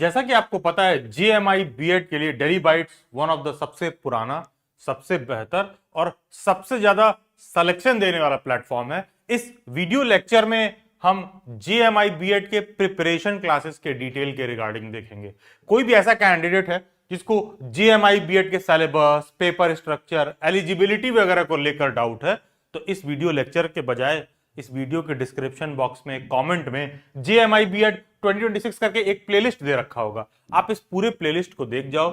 जैसा कि आपको पता है जेएमआई बीएड के लिए daily bytes one of the सबसे पुराना, सबसे बेहतर और सबसे ज्यादा सिलेक्शन देने वाला प्लेटफॉर्म है। इस वीडियो लेक्चर में हम जेएमआई बीएड के प्रिपरेशन क्लासेस के डिटेल के रिगार्डिंग देखेंगे। कोई भी ऐसा कैंडिडेट है जिसको जेएमआई बीएड के सिलेबस, पेपर स्ट्रक्चर, एलिजिबिलिटी वगैरह को लेकर डाउट है, तो इस वीडियो लेक्चर के बजाय इस वीडियो के डिस्क्रिप्शन बॉक्स में कमेंट में जेएमआई बीएड 2026 करके एक प्लेलिस्ट दे रखा होगा। आप इस पूरे प्लेलिस्ट को देख जाओ।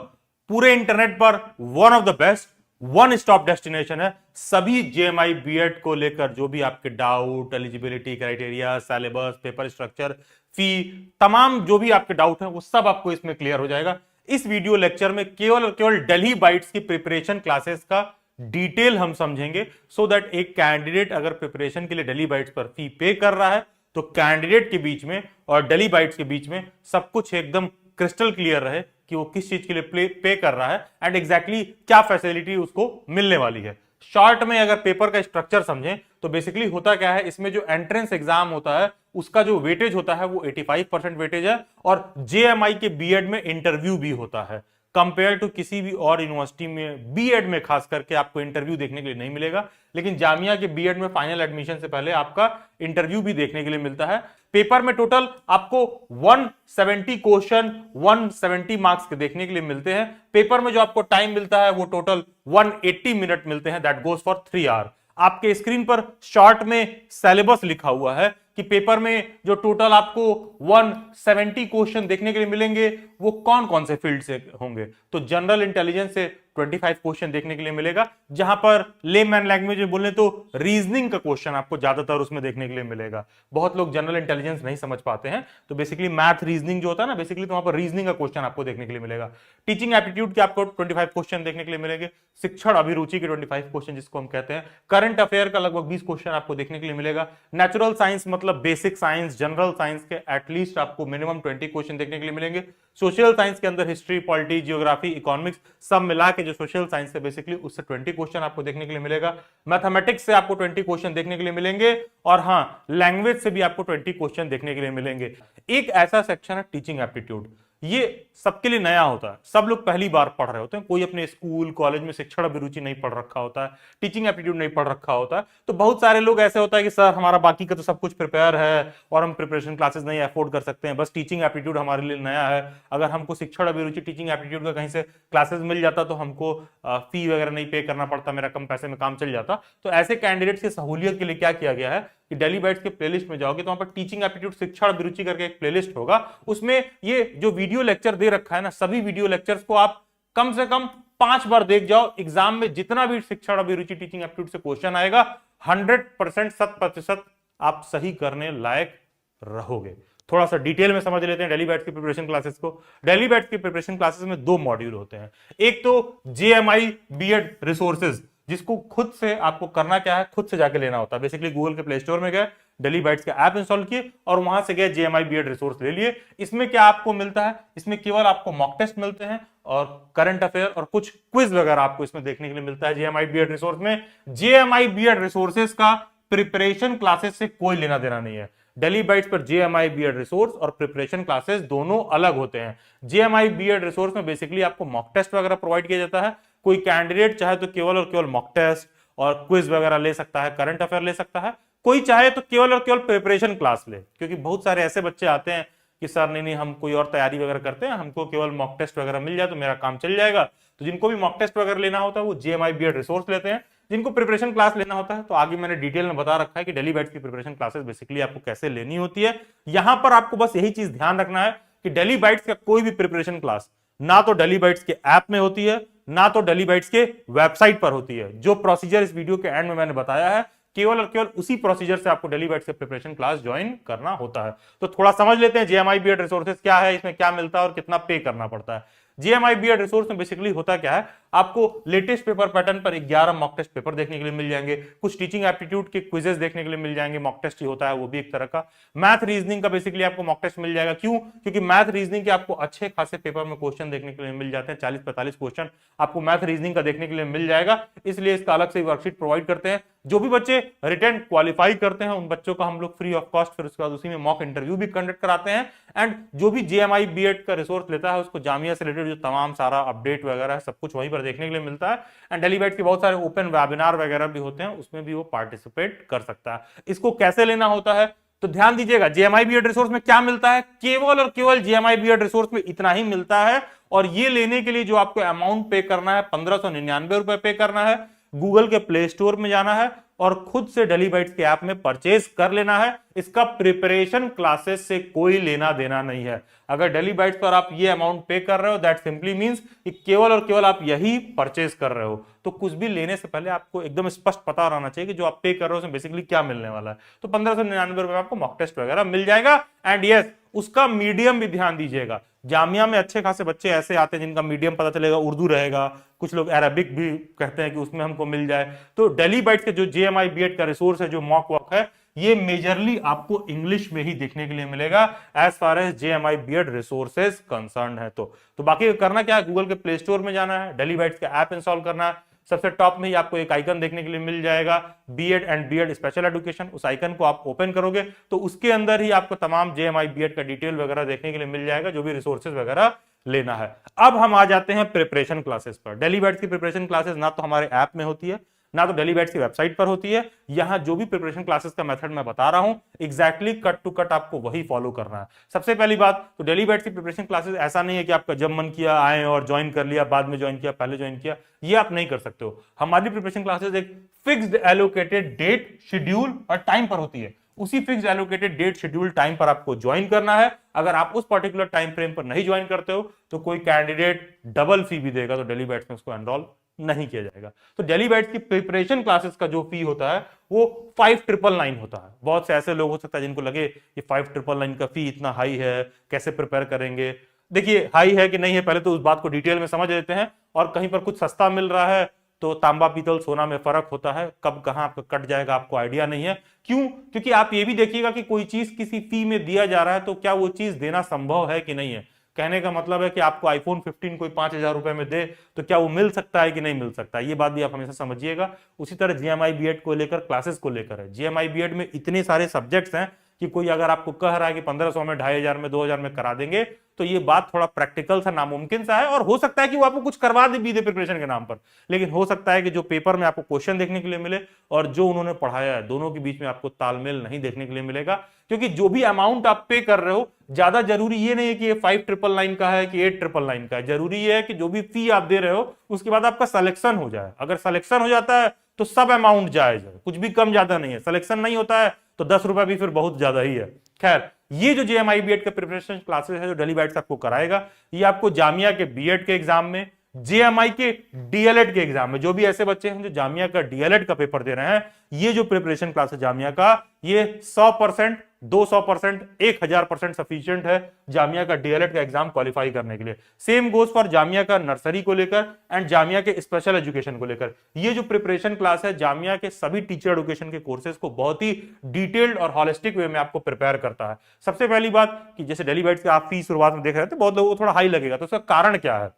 पूरे इंटरनेट पर one of the best, one stop destination है सभी जेएमआई बीएड को लेकर जो भी आपके doubt, eligibility criteria, syllabus, paper structure, fee, तमाम जो भी आपके डाउट हैं वो सब आपको इसमें क्लियर हो जाएगा। इस वीडियो लेक्चर में केवल और केवल दिल्ली बाइट्स की प्रिपरेशन क्लासेस का डिटेल हम समझेंगे, सो दैट एक कैंडिडेट अगर प्रिपरेशन के लिए दिल्ली बाइट्स पर फी पे कर रहा है तो कैंडिडेट के बीच में और दिल्ली बाइट्स के बीच में सब कुछ एकदम क्रिस्टल क्लियर रहे कि वो किस चीज के लिए पे कर रहा है एंड एग्जैक्टली क्या फैसिलिटी उसको मिलने वाली है। शॉर्ट में अगर पेपर का स्ट्रक्चर समझें तो बेसिकली होता क्या है, इसमें जो एंट्रेंस एग्जाम होता है उसका जो वेटेज होता है वो 85% वेटेज है और जेएमआई के बीएड में इंटरव्यू भी होता है। कंपेयर टू किसी भी और यूनिवर्सिटी में बीएड में खास करके आपको इंटरव्यू देखने के लिए नहीं मिलेगा, लेकिन जामिया के बीएड में फाइनल एडमिशन से पहले आपका इंटरव्यू भी देखने के लिए मिलता है। पेपर में टोटल आपको 170 क्वेश्चन 170 मार्क्स के देखने के लिए मिलते हैं। पेपर में जो आपको टाइम मिलता है वो टोटल 180 मिनट मिलते हैं, दैट गोज फॉर 3 आवर। आपके स्क्रीन पर शॉर्ट में सिलेबस लिखा हुआ है कि पेपर में जो टोटल आपको 170 क्वेश्चन देखने के लिए मिलेंगे वो कौन कौन से फील्ड से होंगे। तो जनरल इंटेलिजेंस से 25 क्वेश्चन देखने के लिए मिलेगा, जहां पर लेमैन लैंग्वेज में बोले तो रीजनिंग का क्वेश्चन आपको ज्यादातर उसमें देखने के लिए मिलेगा। बहुत लोग जनरल इंटेलिजेंस नहीं समझ पाते हैं, तो बेसिकली मैथ रीजनिंग जो होता है ना, बेसिकली तो वहां पर रीजनिंग का क्वेश्चन आपको देखने के लिए मिलेगा। टीचिंग एप्टीट्यूड के आपको 25 क्वेश्चन देखने के लिए मिलेंगे। शिक्षण अभिरुचि के 25 क्वेश्चन जिसको हम कहते हैं। करंट अफेयर का लगभग 20 क्वेश्चन आपको देखने के लिए मिलेगा। नेचुरल साइंस मतलब बेसिक साइंस, जनरल साइंस के एटलीस्ट आपको मिनिमम 20 क्वेश्चन देखने के लिए मिलेंगे। सोशल साइंस के अंदर हिस्ट्री, पॉलिटी, जियोग्राफी, इकोनॉमिक्स सब मिला के जो सोशल साइंस है बेसिकली उससे 20 क्वेश्चन आपको देखने के लिए मिलेगा। मैथमेटिक्स से आपको 20 क्वेश्चन देखने के लिए मिलेंगे और हां, लैंग्वेज से भी आपको 20 क्वेश्चन देखने के लिए मिलेंगे। एक ऐसा सेक्शन है टीचिंग एप्टीट्यूड, ये सबके लिए नया होता है, सब लोग पहली बार पढ़ रहे होते हैं। कोई अपने स्कूल कॉलेज में शिक्षण अभिरुचि नहीं पढ़ रखा होता है, टीचिंग एप्टीट्यूड नहीं पढ़ रखा होता है, तो बहुत सारे लोग ऐसे होता है कि सर हमारा बाकी का तो सब कुछ प्रिपेयर है और हम प्रिपरेशन क्लासेस नहीं अफोर्ड कर सकते हैं, बस टीचिंग एप्टीट्यूड हमारे लिए नया है। अगर हमको शिक्षण अभिरुचि टीचिंग एप्टीट्यूड का कहीं से क्लासेस मिल जाता तो हमको फी वगैरह नहीं पे करना पड़ता, मेरा कम पैसे में काम चल जाता। तो ऐसे कैंडिडेट्स की सहूलियत के लिए क्या किया गया है कि दिल्ली बाइट्स के प्लेलिस्ट में जाओगे तो वहां पर टीचिंग एप्टीट्यूड शिक्षण अभिरुचि करके एक प्लेलिस्ट होगा। उसमें ये जो वीडियो लेक्चर दे रखा है ना, सभी वीडियो लेक्चर्स को आप कम से कम 5 बार देख जाओ। एग्जाम में जितना भी शिक्षण अभिरुचि टीचिंग एप्टीट्यूड से क्वेश्चन आएगा 100% 100% आप सही करने लायक रहोगे। थोड़ा सा डिटेल में समझ लेते हैं दिल्ली बाइट्स की प्रिपरेशन क्लासेस को। दिल्ली बाइट्स की प्रिपरेशन क्लासेस में 2 मॉड्यूल होते हैं। एक तो जेएमआई बीएड रिसोर्सेज, जिसको खुद से आपको करना क्या है, खुद से जाके लेना होता है। बेसिकली गूगल के प्ले स्टोर में गए, दिल्ली बाइट्स का ऐप इंस्टॉल किए और वहां से गए जेएमआई बीएड रिसोर्स ले लिए। इसमें क्या आपको मिलता है, इसमें केवल आपको मॉक टेस्ट मिलते हैं और करंट अफेयर और कुछ क्विज वगैरह आपको इसमें देखने के लिए मिलता है जेएमआई बीएड रिसोर्स में। जेएमआई बीएड रिसोर्सेज का प्रिपरेशन क्लासेस से कोई लेना देना नहीं है। दिल्ली बाइट्स पर जेएमआई बीएड रिसोर्स और प्रिपरेशन क्लासेस दोनों अलग होते हैं। जेएमआई बीएड रिसोर्स में बेसिकली आपको मॉक टेस्ट वगैरह प्रोवाइड किया जाता है। कोई कैंडिडेट चाहे तो केवल और केवल मॉक टेस्ट और क्विज वगैरह ले सकता है, करंट अफेयर ले सकता है। कोई चाहे तो केवल और केवल प्रिपरेशन क्लास ले, क्योंकि बहुत सारे ऐसे बच्चे आते हैं कि सर नहीं हम कोई और तैयारी वगैरह करते हैं, हमको केवल मॉक टेस्ट वगैरह मिल जाए तो मेरा काम चल जाएगा। तो जिनको भी मॉक टेस्ट वगैरह लेना होता है वो जेएमआई बीएड रिसोर्स लेते हैं। जिनको प्रिपरेशन क्लास लेना होता है तो आगे मैंने डिटेल में बता रखा है कि दिल्ली बाइट्स की प्रिपरेशन क्लासेस बेसिकली आपको कैसे लेनी होती है। यहां पर आपको बस यही चीज ध्यान रखना है कि दिल्ली बाइट्स का कोई भी प्रिपरेशन क्लास ना तो दिल्ली बाइट्स के ऐप में होती है, ना तो दिल्ली बाइट्स के वेबसाइट पर होती है। जो प्रोसीजर इस वीडियो के एंड में मैंने बताया है, केवल और केवल उसी प्रोसीजर से आपको दिल्ली बाइट्स के प्रिपरेशन क्लास ज्वाइन करना होता है। तो थोड़ा समझ लेते हैं जेएमआई बीएड रिसोर्सेज क्या है, इसमें क्या मिलता है और कितना पे करना पड़ता है। जेएमआई बीएड रिसोर्स में बेसिकली होता क्या है, आपको लेटेस्ट पेपर पैटर्न पर 11 मॉक टेस्ट पेपर देखने के लिए मिल जाएंगे, कुछ टीचिंग एप्टीट्यूड के क्विजेस देखने के लिए मिल जाएंगे, मॉक टेस्ट ही होता है वो भी एक तरह का। मैथ रीजनिंग का बेसिकली आपको मॉक टेस्ट मिल जाएगा, क्यों? क्योंकि मैथ रीजनिंग के आपको अच्छे खासे पेपर में क्वेश्चन देखने के लिए मिल जाते हैं, 40-45 क्वेश्चन आपको मैथ रीजनिंग का देखने के लिए मिल जाएगा, इसलिए इसका अलग से वर्कशीट प्रोवाइड करते हैं। जो भी बच्चे रिटर्न क्वालिफाई करते हैं उन बच्चों का हम लोग फ्री ऑफ कॉस्ट फिर उसके बाद उसी में मॉक इंटरव्यू भी कंडक्ट कराते हैं। एंड जो भी जेएमआई बीएड का रिसोर्स लेता है उसको जामिया से रिलेटेड जो तमाम सारा अपडेट वगैरह है सब कुछ वहीं पर देखने के लिए मिलता है। एंड डेली बैच के बहुत सारे ओपन वेबिनार वगैरह भी होते हैं, उसमें भी वो पार्टिसिपेट कर सकता है। इसको कैसे लेना होता है तो ध्यान दीजिएगा, जेएमआई बीएड रिसोर्स में क्या मिलता है, केवल और केवल जेएमआई बीएड रिसोर्स में इतना ही मिलता है। और ये लेने के लिए जो आपको अमाउंट पे करना है 1599 रुपए पे करना है, गूगल के प्ले स्टोर में जाना है और खुद से डेली बाइट्स के ऐप में परचेज कर लेना है। इसका प्रिपरेशन क्लासेस से कोई लेना देना नहीं है। अगर डेली बाइट्स पर आप ये अमाउंट पे कर रहे हो दैट सिंपली मींस कि केवल और केवल आप यही परचेज कर रहे हो, तो कुछ भी लेने से पहले आपको एकदम स्पष्ट पता रहना चाहिए कि जो आप पे कर रहे हो उसमें बेसिकली क्या मिलने वाला है। तो 1599 रुपए में आपको मॉक टेस्ट वगैरह मिल जाएगा। एंड यस, उसका मीडियम भी ध्यान दीजिएगा, जामिया में अच्छे खासे बच्चे ऐसे आते हैं जिनका मीडियम पता चलेगा उर्दू रहेगा, कुछ लोग अरबिक भी कहते हैं कि उसमें हमको मिल जाए। तो डेली बाइट्स के जो जेएमआई बीएड का रिसोर्स है, जो मॉक वॉक है, ये मेजरली आपको इंग्लिश में ही देखने के लिए मिलेगा as far as JMI B Ed resources concern है। तो बाकी करना क्या है, गूगल के प्ले स्टोर में जाना है, डेली बाइट्स का ऐप इंस्टॉल करना है, सबसे टॉप में ही आपको एक आइकन देखने के लिए मिल जाएगा B Ed and B Ed special education. उस आइकन को आप ओपन करोगे तो उसके अंदर ही आपको तमाम जेएमआई बीएड का डिटेल वगैरह देखने के लिए मिल जाएगा, जो भी रिसोर्सेज वगैरह लेना है। अब हम आ जाते हैं प्रिपरेशन क्लासेस पर। डेली बैट्स की प्रिपरेशन क्लासेस ना तो हमारे ऐप में होती है ना तो डेली बैट्स की वेबसाइट पर होती है। यहां जो भी प्रिपरेशन क्लासेस का मेथड मैं बता रहा हूं एग्जैक्टली कट टू कट आपको वही फॉलो करना है। सबसे पहली बात तो डेली बैट्स की प्रिपरेशन क्लासेस ऐसा नहीं है कि आपका जब मन किया आए और ज्वाइन कर लिया, बाद में ज्वाइन किया, पहले ज्वाइन किया, ये आप नहीं कर सकते हो। हमारी प्रिपरेशन क्लासेस एक फिक्स्ड एलोकेटेड डेट, शेड्यूल और टाइम पर होती है। उसी fix allocated date, schedule, time पर आपको ज्वाइन करना है। अगर आप उस पर्टिकुलर टाइम फ्रेम पर नहीं ज्वाइन करते हो तो कोई कैंडिडेट डबल फी भी देगा तो डेली बैट्स में उसको एनरोल नहीं किया जाएगा। तो डेली बैट्स की प्रिपरेशन क्लासेस का जो फी होता है वो 5999 होता है। बहुत से ऐसे लोग हो सकता है जिनको लगे कि 5999 का फी इतना हाई है, कैसे प्रिपेयर करेंगे। देखिए, हाई है कि नहीं है पहले तो उस बात को डिटेल में समझ लेते हैं। और कहीं पर कुछ सस्ता मिल रहा है तो तांबा पीतल सोना में फर्क होता है, कब कहां आपका कट जाएगा आपको आइडिया नहीं है। क्यों? क्योंकि आप ये भी देखिएगा कि कोई चीज किसी फी में दिया जा रहा है तो क्या वो चीज देना संभव है कि नहीं है। कहने का मतलब है कि आपको आईफोन 15 कोई 5000 रुपए में दे तो क्या वो मिल सकता है कि नहीं मिल सकता है, ये बात भी आप हमेशा समझिएगा। उसी तरह जेएमआई बीएड को लेकर, क्लासेस को लेकर है। जेएमआई बीएड में इतने सारे सब्जेक्ट्स हैं कि कोई अगर आपको कह रहा है कि 1500 में, 2500 में, 2000 में करा देंगे तो ये बात थोड़ा प्रैक्टिकल सा नामुमकिन सा है। और हो सकता है कि वो आपको कुछ करवा दे भी दे प्रिपरेशन के नाम पर, लेकिन हो सकता है कि जो पेपर में आपको क्वेश्चन देखने के लिए मिले और जो उन्होंने पढ़ाया है दोनों के बीच में आपको तालमेल नहीं देखने के लिए मिलेगा। क्योंकि जो भी अमाउंट आप पे कर रहे हो, ज्यादा जरूरी ये नहीं है कि ये 5999 का है कि 8999 का है। जरूरी ये है कि जो भी फी आप दे रहे हो उसके बाद आपका सिलेक्शन हो जाए। अगर सिलेक्शन हो जाता है तो सब अमाउंट जायज है, कुछ भी कम ज्यादा नहीं है। सिलेक्शन नहीं होता है तो 10 रुपए भी फिर बहुत ज्यादा ही है। खैर, ये जो जेएमआई बीएड के प्रिपरेशन क्लासेस है जो डेली बैट्स आपको कराएगा, ये आपको जामिया के बीएड के एग्जाम में, जेएमआई के डीएलएड के एग्जाम में, जो भी ऐसे बच्चे हैं जो जामिया का डीएलएड का पेपर दे रहे हैं, ये जो प्रिपरेशन क्लास है जामिया का, ये 100%, 200%, 1000% सफिशिएंट है जामिया का डीएलएड का एग्जाम क्वालिफाई करने के लिए। सेम गोज फॉर जामिया का नर्सरी को लेकर एंड जामिया के स्पेशल एजुकेशन को लेकर। ये जो प्रिपरेशन क्लास है जामिया के सभी टीचर एजुकेशन के कोर्सेज को बहुत ही डिटेल्ड और हॉलिस्टिक वे में आपको प्रिपेयर करता है। सबसे पहली बात कि जैसे डेली बैट्स की आप फी शुरुआत में देख रहे थे, बहुत लोगों को थोड़ा हाई लगेगा, तो उसका कारण क्या है?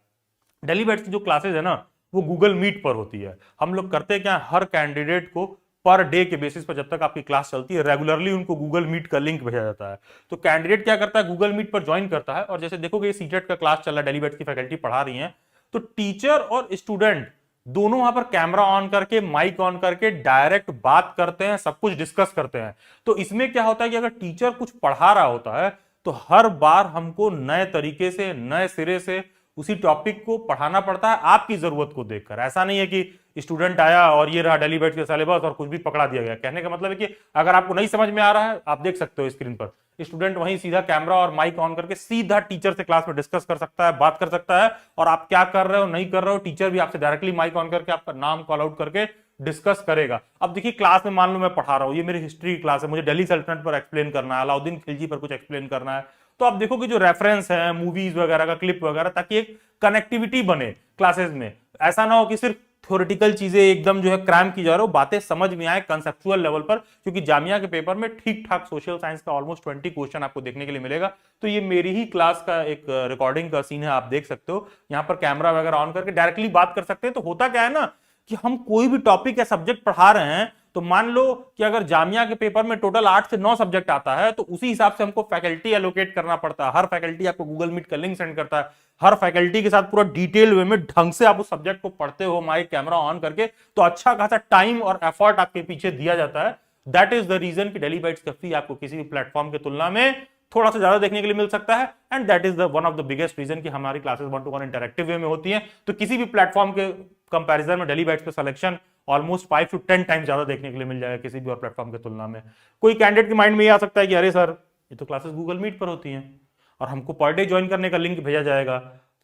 डेली बैट्स की जो क्लासेज है ना वो गूगल मीट पर होती है। हम लोग करते क्या, हर कैंडिडेट को पर डे के बेसिस पर जब तक आपकी क्लास चलती है रेगुलरली उनको गूगल मीट का लिंक भेजा जाता है। तो कैंडिडेट क्या करता है, गूगल मीट पर ज्वाइन करता है और जैसे देखोगे ये सीटेट का क्लास चल रहा है, डेली बैट्स की फैकल्टी पढ़ा रही है, तो टीचर और स्टूडेंट दोनों वहां पर कैमरा ऑन करके, माइक ऑन करके डायरेक्ट बात करते हैं, सब कुछ डिस्कस करते हैं। तो इसमें क्या होता है कि अगर टीचर कुछ पढ़ा रहा होता है तो हर बार हमको नए तरीके से, नए सिरे से उसी टॉपिक को पढ़ाना पड़ता है आपकी जरूरत को देखकर। ऐसा नहीं है कि स्टूडेंट आया और ये रहा डेली बैट्स के सिलेबस और कुछ भी पकड़ा दिया गया। कहने का मतलब है कि अगर आपको नहीं समझ में आ रहा है, आप देख सकते हो स्क्रीन पर, स्टूडेंट वहीं सीधा कैमरा और माइक ऑन करके सीधा टीचर से क्लास में डिस्कस कर सकता है, बात कर सकता है, और आप क्या कर रहे हो नहीं कर रहे हो टीचर भी आपसे डायरेक्टली माइक ऑन करके आपका नाम कॉल आउट करके डिस्कस करेगा। अब देखिए क्लास में मान लो मैं पढ़ा रहा हूं, ये मेरी हिस्ट्री क्लास है, मुझे दिल्ली सल्तनत पर एक्सप्लेन करना है, अलाउद्दीन खिलजी पर कुछ एक्सप्लेन करना है, तो आप देखो कि जो रेफरेंस है मूवीज वगैरह का, क्लिप वगैरह, ताकि एक कनेक्टिविटी बने क्लासेस में, ऐसा ना हो कि सिर्फ थ्योरेटिकल चीजें एकदम जो है क्रैम की जा रही हो, बातें समझ में आए कंसेप्चुअल लेवल पर, क्योंकि जामिया के पेपर में ठीक ठाक सोशल साइंस का ऑलमोस्ट 20 क्वेश्चन आपको देखने के लिए मिलेगा। तो ये मेरी ही क्लास का एक रिकॉर्डिंग का सीन है, आप देख सकते हो। यहाँ पर कैमरा वगैरह ऑन करके डायरेक्टली बात कर सकते हैं। तो होता क्या है ना कि हम कोई भी टॉपिक या सब्जेक्ट पढ़ा रहे हैं, तो मान लो कि अगर जामिया के पेपर में टोटल 8 से 9 सब्जेक्ट आता है, तो उसी हिसाब से हमको फैकल्टी एलोकेट करना पड़ता है। हर फैकल्टी आपको गूगल मीट का लिंक सेंड करता है, हर फैकल्टी के साथ पूरा डिटेल वे में ढंग से आप उस सब्जेक्ट को पढ़ते हो माइक कैमरा ऑन करके, तो अच्छा खासा टाइम और एफर्ट आपके पीछे दिया जाता है। दैट इज द रीजन कि डेली बाइट्स का फी आपको किसी भी प्लेटफॉर्म की तुलना में थोड़ा सा ज्यादा देखने के लिए मिल सकता है। And that is the one of the biggest reason कि हमारी क्लासेस 1-to-1 इंटरेक्टिव वे में होती हैं। तो किसी भी प्लेटफॉर्म के कंपैरिजन में डेली बाइट्स पे सिलेक्शन ऑलमोस्ट 5 to 10 टाइम ज्यादा देखने के लिए मिल जाएगा किसी भी और प्लेटफॉर्म की तुलना में। कोई कैंडिडेट के माइंड में ये आ सकता है कि अरे सर, ये तो क्लासेस गूगल मीट पर होती हैं और हमको पर डे ज्वाइन करने का लिंक भेजा जाएगा,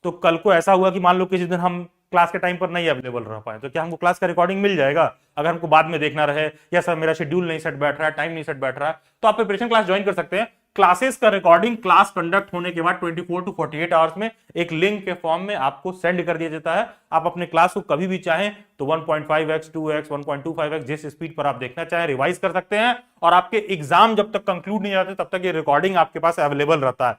तो कल को ऐसा हुआ कि मान लो किसी दिन हम क्लास के टाइम पर नहीं अवेलेबल रह पाए, तो क्या हमको क्लास का रिकॉर्डिंग मिल जाएगा? अगर हमको बाद में देखना रहे, या सर मेरा शेड्यूल नहीं सेट बैठ रहा है, टाइम नहीं सेट बैठ रहा है, तो आप प्रिपरेशन क्लास ज्वाइन कर सकते हैं। क्लासेस का रिकॉर्डिंग क्लास कंडक्ट होने के बाद 24 to 48 आवर्स में एक लिंक के फॉर्म में आपको सेंड कर दिया जाता है। आप अपने क्लास को कभी भी चाहें तो 1.5x 2x 1.25x जिस स्पीड पर आप देखना चाहें रिवाइज कर सकते हैं, और आपके एग्जाम जब तक कंक्लूड नहीं जाते तब तक ये रिकॉर्डिंग आपके पास अवेलेबल रहता है।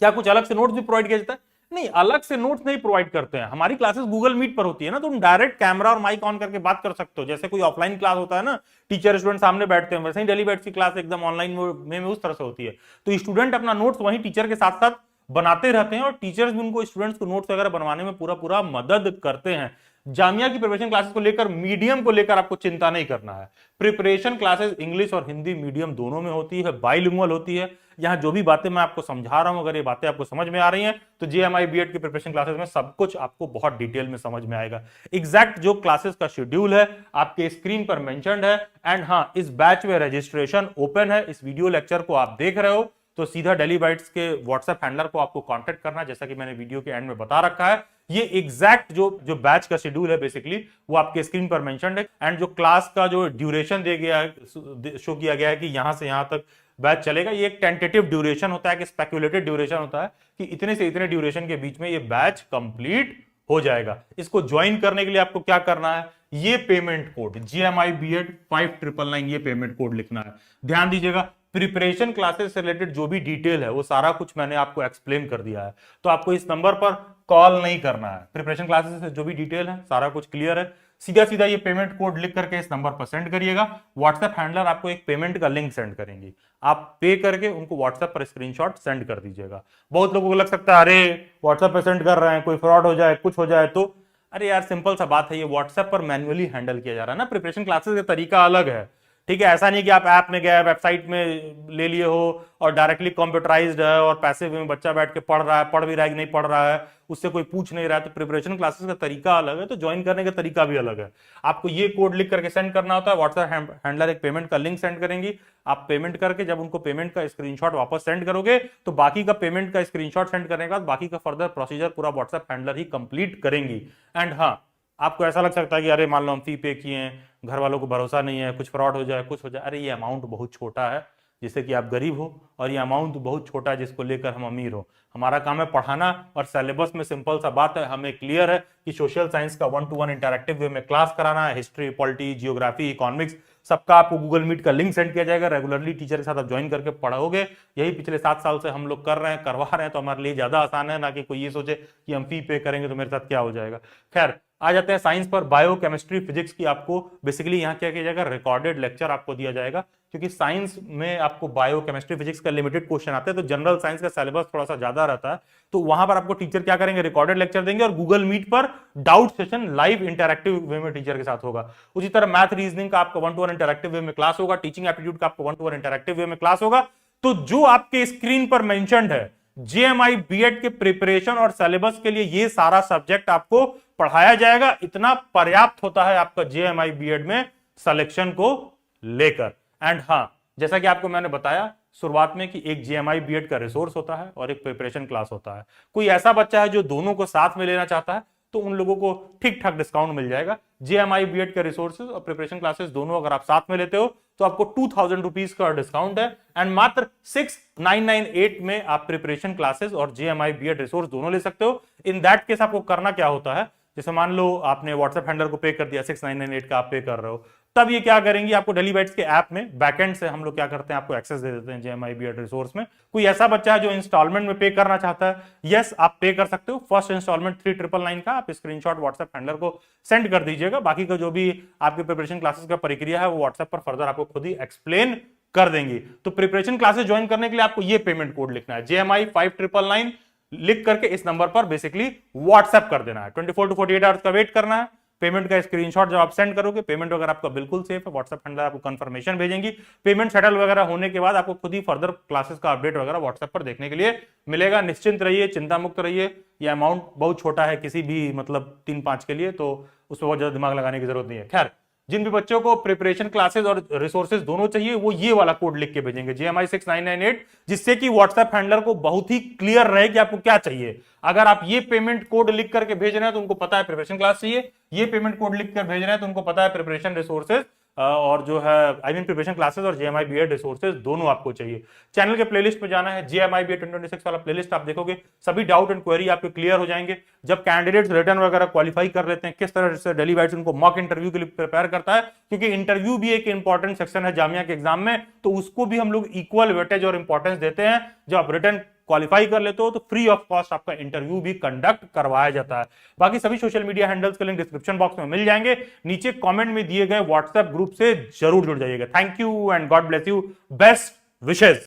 क्या कुछ अलग से नोट्स भी प्रोवाइड किया जाता है? नहीं, अलग से नोट्स नहीं प्रोवाइड करते हैं। हमारी क्लासेस गूगल मीट पर होती है ना, तो तुम डायरेक्ट कैमरा और माइक ऑन करके बात कर सकते हो। जैसे कोई ऑफलाइन क्लास होता है ना, टीचर स्टूडेंट सामने बैठते हैं, वैसे ही डेली बैट्स की क्लास एकदम ऑनलाइन में उस तरह से होती है। तो स्टूडेंट अपना नोट्स वहीं टीचर के साथ साथ बनाते रहते हैं, और टीचर्स भी उनको स्टूडेंट्स को नोट्स वगैरह बनवाने में पूरा पूरा मदद करते हैं। जामिया की प्रिपरेशन क्लासेस को लेकर, मीडियम को लेकर आपको चिंता नहीं करना है। प्रिपरेशन क्लासेस इंग्लिश और हिंदी मीडियम दोनों में होती है, बाइलिंगुअल होती है। यहां जो भी बातें मैं आपको समझा रहा हूं, अगर ये बातें आपको समझ में आ रही हैं, तो जेएमआई बीएड की प्रिपरेशन क्लासेस में सब कुछ आपको बहुत डिटेल में समझ में आएगा। एग्जैक्ट जो क्लासेस का शेड्यूल है आपके स्क्रीन पर मेंशन्ड है। एंड हाँ, इस बैच में रजिस्ट्रेशन ओपन है। इस वीडियो लेक्चर को आप देख रहे हो तो सीधा डेली बाइट्स के व्हाट्सएप हैंडलर को आपको कांटेक्ट करना है, जैसा कि मैंने वीडियो के एंड में बता रखा है। ये एग्जैक्ट जो बैच का शेड्यूल है बेसिकली वो आपके स्क्रीन पर मेंशन्ड है। एंड जो क्लास का जो ड्यूरेशन दे गया है, शो किया गया है कि यहां से यहां तक बैच चलेगा, ये एक टेंटेटिव ड्यूरेशन होता है, कि स्पेक्युलेटेड ड्यूरेशन होता है कि इतने से इतने ड्यूरेशन के बीच में ये बैच कंप्लीट हो जाएगा। इसको ज्वाइन करने के लिए आपको क्या करना है, ये पेमेंट कोड GMI BEd 5999 ये पेमेंट कोड लिखना है। ध्यान दीजिएगा, प्रिपरेशन क्लासेस से रिलेटेड जो भी डिटेल है वो सारा कुछ मैंने आपको एक्सप्लेन कर दिया है, तो आपको इस नंबर पर कॉल नहीं करना है। प्रिपरेशन क्लासेस से जो भी डिटेल है सारा कुछ क्लियर है। सीधा सीधा ये पेमेंट कोड लिख करके इस नंबर पर सेंड करिएगा। व्हाट्सएप हैंडलर आपको एक पेमेंट का लिंक सेंड करेंगे, आप पे करके उनको व्हाट्सएप पर स्क्रीनशॉट सेंड कर दीजिएगा। बहुत लोगों को लग सकता है अरे व्हाट्सएप पर सेंड कर रहे हैं, कोई फ्रॉड हो जाए, कुछ हो जाए तो। अरे यार सिंपल सा बात है, ये व्हाट्सएप पर मैन्युअली हैंडल किया जा रहा है ना। प्रिपरेशन क्लासेस का तरीका अलग है, ठीक है। ऐसा नहीं कि आप ऐप में गए, वेबसाइट में ले लिए हो और डायरेक्टली कंप्यूटराइज्ड है और पैसे में बच्चा बैठ के पढ़ रहा है, पढ़ भी रहा है कि नहीं पढ़ रहा है, उससे कोई पूछ नहीं रहा है। तो प्रिपरेशन क्लासेस का तरीका अलग है, तो ज्वाइन करने का तरीका भी अलग है। आपको ये कोड लिख करके सेंड करना होता है, व्हाट्सएप हैंडलर एक पेमेंट का लिंक सेंड करेंगी। आप पेमेंट करके जब उनको पेमेंट का स्क्रीनशॉट वापस सेंड करोगे तो बाकी का पेमेंट का स्क्रीनशॉट सेंड करने के बाद बाकी का फर्दर प्रोसीजर पूरा व्हाट्सएप हैंडलर ही कंप्लीट करेंगी। एंड हाँ, आपको ऐसा लग सकता है कि अरे मान लो हम फी पे किए हैं, घर वालों को भरोसा नहीं है, कुछ फ्रॉड हो जाए, कुछ हो जाए। अरे ये अमाउंट बहुत छोटा है जिससे कि आप गरीब हो, और ये अमाउंट बहुत छोटा है जिसको लेकर हम अमीर हो। हमारा काम है पढ़ाना, और सिलेबस में सिंपल सा बात है, हमें क्लियर है कि सोशल साइंस का 1-to-1 इंटरेक्टिव वे में क्लास कराना है। हिस्ट्री, पॉलिटी, जियोग्राफी, इकोनॉमिक्स सबका आपको गूगल मीट का लिंक सेंड किया जाएगा। रेगुलरली टीचर के साथ आप ज्वाइन करके पढ़ोगे। यही पिछले 7 साल से हम लोग कर रहे हैं, करवा रहे हैं, तो हमारे लिए ज्यादा आसान है, ना कि कोई ये सोचे कि हम फी पे करेंगे तो मेरे साथ क्या हो जाएगा। खैर, आ जाते हैं साइंस पर। बायो, केमिस्ट्री, फिजिक्स की आपको बेसिकली यहाँ क्या किया जाएगा, रिकॉर्डेड लेक्चर आपको दिया जाएगा, क्योंकि साइंस में आपको बायो, केमिस्ट्री, फिजिक्स का लिमिटेड क्वेश्चन आते हैं, तो जनरल साइंस का सिलेबस थोड़ा सा ज्यादा रहता है। तो वहां पर आपको टीचर क्या करेंगे, रिकॉर्डेड लेक्चर देंगे, और गूगल मीट पर डाउट सेशन लाइव इंटरैक्टिव वे में टीचर के साथ होगा। उसी तरह मैथ, रीजनिंग का आपका 1-to-1 इंटरैक्टिव वे में क्लास होगा। टीचिंग एप्टीट्यूड का आपको 1-to-1 इंटरैक्टिव वे में क्लास होगा। तो जो आपके स्क्रीन पर मेंशन्ड है जेएमआई बीएड के प्रिपरेशन और सिलेबस के लिए, ये सारा सब्जेक्ट आपको पढ़ाया जाएगा। इतना पर्याप्त होता है आपका जेएमआई बीएड में सिलेक्शन को लेकर। एंड हाँ, जैसा कि आपको मैंने बताया शुरुआत में कि एक जेएमआई बीएड का रिसोर्स होता है और एक प्रिपरेशन क्लास होता है। कोई ऐसा बच्चा है जो दोनों को साथ में लेना चाहता है तो उन लोगों को ठीक ठाक डिस्काउंट मिल जाएगा। जेएमआई बीएड के रिसोर्सेज और प्रिपरेशन क्लासेस दोनों अगर आप साथ में लेते हो तो आपको 2000 रुपीज का डिस्काउंट है। एंड मात्र 6998 में आप प्रिपरेशन क्लासेस और जेएमआई बीएड रिसोर्स दोनों ले सकते हो। इन दैट केस आपको करना क्या होता है, जैसे मान लो आपने व्हाट्सएप हैंडलर को पे कर दिया 6998 का आप पे कर रहे हो, तब ये क्या करेंगे, आपको डेली बाइट्स के ऐप में बैकएंड से हम लोग क्या करते हैं, आपको एक्सेस दे देते हैं जेएमआई बीएड रिसोर्स में। कोई ऐसा बच्चा है जो इंस्टॉलमेंट में पे करना चाहता है, यस आप पे कर सकते हो। फर्स्ट इंस्टॉलमेंट 3999 का आप स्क्रीनशॉट व्हाट्सएप हैंडलर को सेंड कर दीजिएगा। बाकी का जो भी आपके प्रिपरेशन क्लासेस का प्रक्रिया है वो व्हाट्सएप पर फर्दर आपको खुद ही एक्सप्लेन कर देंगे। तो प्रिपरेशन क्लासेस ज्वाइन करने के लिए आपको ये पेमेंट कोड लिखना है, JMI 5999 लिख करके इस नंबर पर बेसिकली व्हाट्सएप कर देना है। 24 to 48 आवर्स का वेट करना है। पेमेंट का स्क्रीनशॉट जब आप सेंड करोगे, पेमेंट वगैरह आपका बिल्कुल सेफ है, व्हाट्सएप हैंडलर आपको कंफर्मेशन भेजेंगी। पेमेंट सेटल वगैरह होने के बाद आपको खुद ही फर्दर क्लासेस का अपडेट वगैरह व्हाट्सएप पर देखने के लिए मिलेगा। निश्चिंत रहिए, चिंता मुक्त रहिए। ये अमाउंट बहुत छोटा है किसी भी मतलब 3-5 के लिए, तो उस पर बहुत ज्यादा दिमाग लगाने की जरूरत नहीं है। खैर, जिन भी बच्चों को प्रिपरेशन क्लासेस और रिसोर्सेज दोनों चाहिए वो ये वाला कोड लिख के भेजेंगे JMI 6998, जिससे कि व्हाट्सएप हैंडलर को बहुत ही क्लियर रहे कि आपको क्या चाहिए। अगर आप ये पेमेंट कोड लिख करके भेज रहे हैं तो उनको पता है प्रिपरेशन क्लास चाहिए, ये पेमेंट कोड लिख कर भेज रहे हैं तो उनको पता है प्रिपरेशन रिसोर्सेज और जो है आई मीन प्रिपरेशन क्लासेस और JMI बीएड रिसोर्सेज दोनों आपको चाहिए। चैनल के प्लेलिस्ट में जाना है, JMI बीएड 2026 वाला प्लेलिस्ट आप देखोगे, सभी डाउट एंड क्वेरी आपके क्लियर हो जाएंगे। जब कैंडिडेट्स रिटर्न वगैरह क्वालिफाई कर लेते हैं, किस तरह से डेली बाइट्स उनको मॉक इंटरव्यू के लिए प्रिपेयर करता है, क्योंकि इंटरव्यू भी एक इंपॉर्टेंट सेक्शन है जामिया के एग्जाम में, तो उसको भी हम लोग इक्वल वेटेज और इंपॉर्टेंस देते हैं। जब आप रिटर्न क्वालिफाई कर लेते हो तो फ्री ऑफ कॉस्ट आपका इंटरव्यू भी कंडक्ट करवाया जाता है। बाकी सभी सोशल मीडिया हैंडल्स के लिंक डिस्क्रिप्शन बॉक्स में मिल जाएंगे, नीचे कमेंट में दिए गए व्हाट्सएप ग्रुप से जरूर जुड़ जाइएगा। Thank you and God bless you, best wishes.